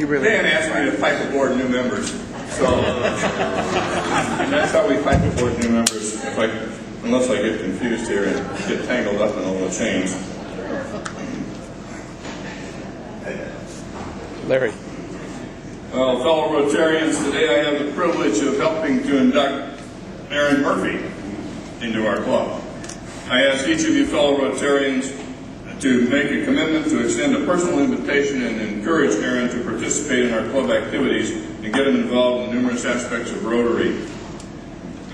Dan asked me to pipe aboard new members. So, and that's how we pipe aboard new members, unless I get confused here and get tangled up in all the chains. Larry. Well, fellow Rotarians, today I have the privilege of helping to induct Aaron Murphy into our club. I ask each of you fellow Rotarians to make a commitment to extend a personal invitation and encourage Aaron to participate in our club activities and get him involved in numerous aspects of Rotary.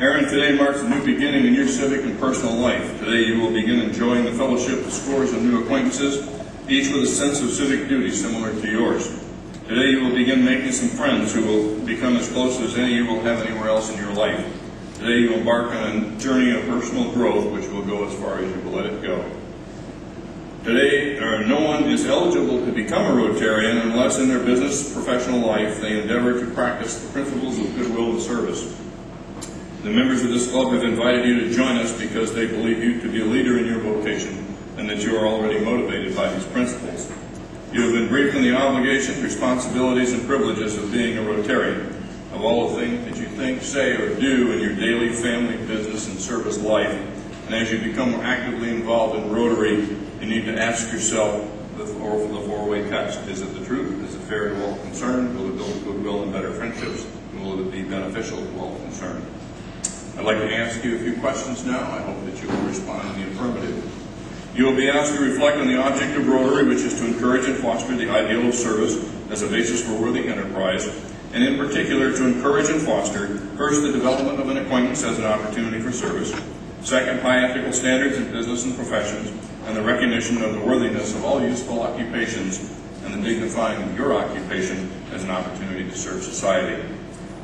Aaron, today marks a new beginning in your civic and personal life. Today you will begin enjoying the fellowship of scores of new acquaintances, each with a sense of civic duty similar to yours. Today you will begin making some friends who will become as close as any you will have anywhere else in your life. Today you embark on a journey of personal growth which will go as far as you will let it go. Today, no one is eligible to become a Rotarian unless in their business, professional life, they endeavor to practice the principles of goodwill and service. The members of this club have invited you to join us because they believe you to be a leader in your vocation and that you are already motivated by these principles. You have been briefed on the obligations, responsibilities, and privileges of being a Rotarian, of all the things that you think, say, or do in your daily family, business, and service life. And as you become actively involved in Rotary, you need to ask yourself the four-way test. Is it the truth? Is it fair to all concerned? Will it build goodwill and better friendships? And will it be beneficial to all concerned? I'd like to ask you a few questions now. I hope that you will respond in the affirmative. You will be asked to reflect on the object of Rotary, which is to encourage and foster the ideal of service as a basis for worthy enterprise, and in particular to encourage and foster, first, the development of an acquaintance as an opportunity for service, second, high ethical standards in business and professions, and the recognition of the worthiness of all useful occupations and the dignifying of your occupation as an opportunity to serve society.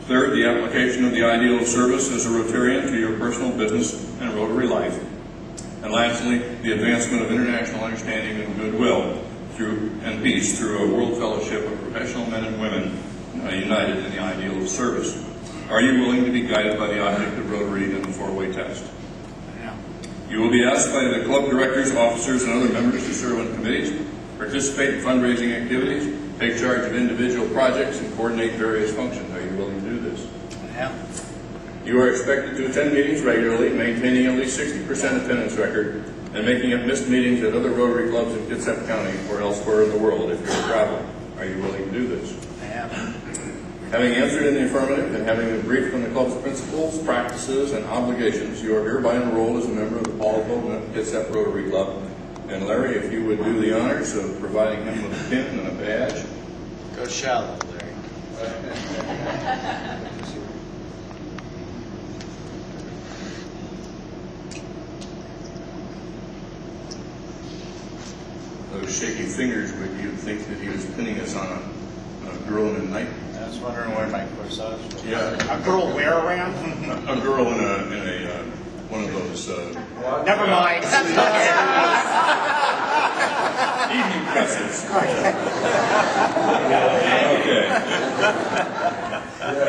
Third, the application of the ideal of service as a Rotarian to your personal business and Rotary life. And lastly, the advancement of international understanding and goodwill and peace through a world fellowship of professional men and women united in the ideal of service. Are you willing to be guided by the object of Rotary in the four-way test? You will be asked by the club directors, officers, and other members to serve on committees, participate in fundraising activities, take charge of individual projects, and coordinate various functions. Are you willing to do this? I am. You are expected to attend meetings regularly, maintaining at least 60% attendance record, and making up missed meetings at other Rotary clubs in Kitsap County or elsewhere in the world if you're traveling. Are you willing to do this? I am. Having answered in the affirmative and having been briefed on the club's principles, practices, and obligations, you are hereby enrolled as a member of the Poulsbo Kitsap Rotary Club. And Larry, if you would do the honors of providing him with a pin and a badge. Go shallow, Larry. Those shaky fingers, would you think that he was pinning us on a girl in a night? I was wondering where my corsage was. Yeah. A girl where around? A girl in a one of those. Never mind. Evening dresses. Okay.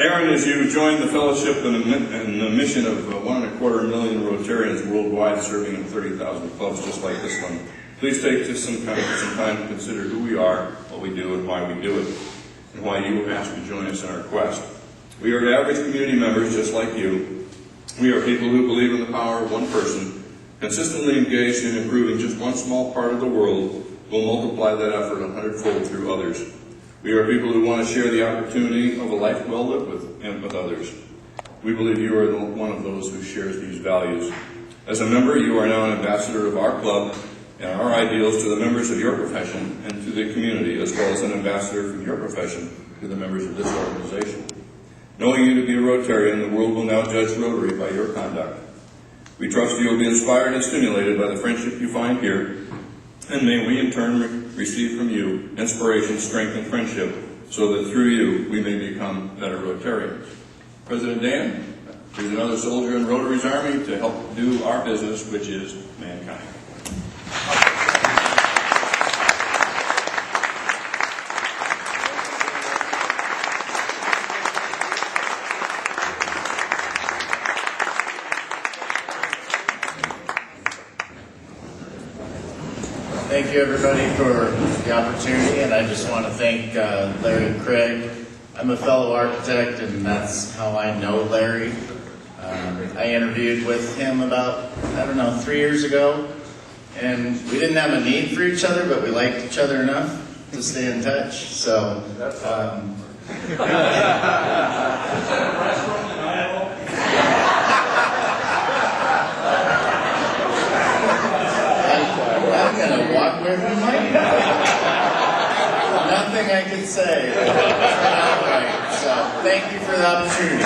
Aaron, as you join the fellowship and the mission of 1.25 million Rotarians worldwide serving in 30,000 clubs just like this one, please take just some time to consider who we are, what we do, and why we do it, and why you were asked to join us in our quest. We are average community members just like you. We are people who believe in the power of one person, consistently engaged in improving just one small part of the world will multiply that effort 100-fold through others. We are people who want to share the opportunity of a life well lived with others. We believe you are one of those who shares these values. As a member, you are now an ambassador of our club and our ideals to the members of your profession and to the community, as well as an ambassador from your profession to the members of this organization. Knowing you to be a Rotarian, the world will now judge Rotary by your conduct. We trust you will be inspired and stimulated by the friendship you find here, and may we in turn receive from you inspiration, strength, and friendship, so that through you we may become better Rotarians. President Dan, here's another soldier in Rotary's Army to help do our business, which is mankind. Thank you, everybody, for the opportunity, and I just want to thank Larry and Craig. I'm a fellow architect, and that's how I know Larry. I interviewed with him about, 3 years ago, and we didn't have a need for each other, but we liked each other enough to stay in touch. So, I'm gonna walk where we might. Nothing I can say. All right. So, thank you for the opportunity.